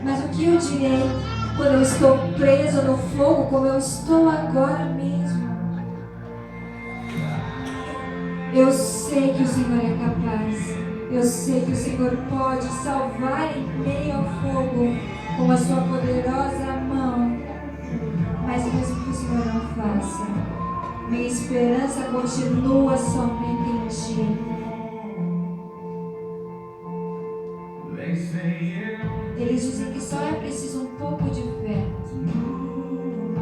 Mas o que eu direi quando eu estou preso no fogo, como eu estou agora mesmo? Eu sei que o Senhor é capaz. Eu sei que o Senhor pode salvar em meio ao fogo com a sua poderosa mão. Mas mesmo que o Senhor não faça, minha esperança continua somente em Ti. Eles dizem que só é preciso um pouco de fé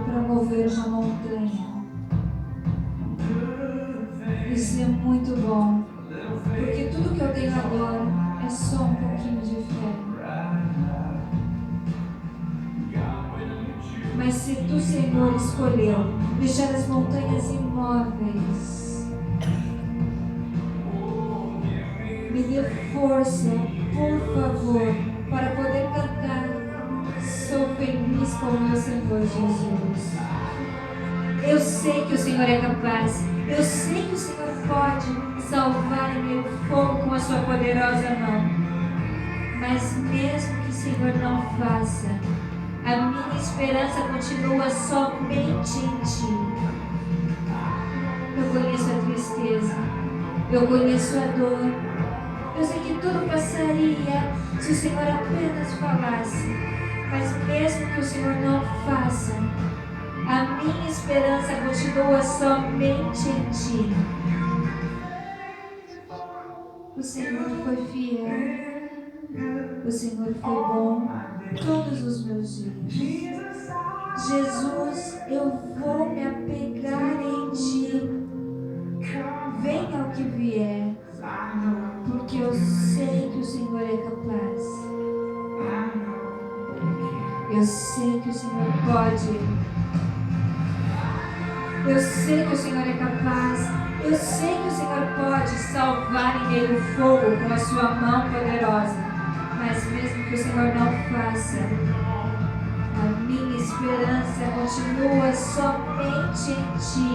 para mover uma montanha. Isso é muito bom, porque tudo que eu tenho agora é só um pouquinho de fé. Mas se Tu, Senhor, escolheu deixar as montanhas imóveis, me dê força, por favor, para poder cantar: sou feliz com o meu Senhor Jesus. Eu sei que o Senhor é capaz. Eu sei que o Senhor pode salvar em meio ao fogo com a sua poderosa mão. Mas mesmo que o Senhor não faça, a minha esperança continua somente em Ti. Eu conheço a tristeza. Eu conheço a dor. Eu sei que tudo passaria se o Senhor apenas falasse. Mas mesmo que o Senhor não faça, a minha esperança continua somente em Ti. O Senhor foi fiel. O Senhor foi bom todos os meus dias. Jesus, eu vou me apegar em Ti. Venha o que vier, porque eu sei que o Senhor é capaz. Eu sei que o Senhor pode. Eu sei que o Senhor é capaz. Eu sei que o Senhor pode salvar em meio ao fogo com a sua mão poderosa. Mas mesmo que o Senhor não faça, a minha esperança continua somente em Ti.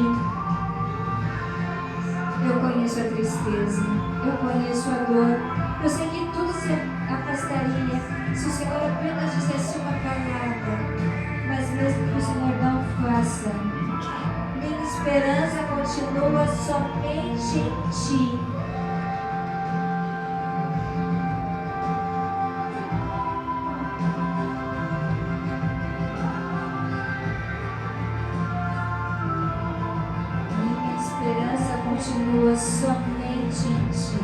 Eu conheço a tristeza, eu conheço a dor. Eu sei que tudo se afastaria se o Senhor apenas dissesse uma palavra. Mas mesmo que o Senhor não faça, minha esperança continua somente em Ti. Minha esperança continua somente em Ti.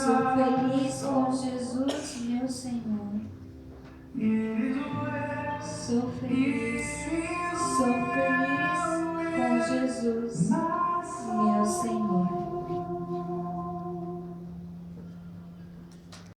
Sou feliz com Jesus, meu Senhor. Sou feliz.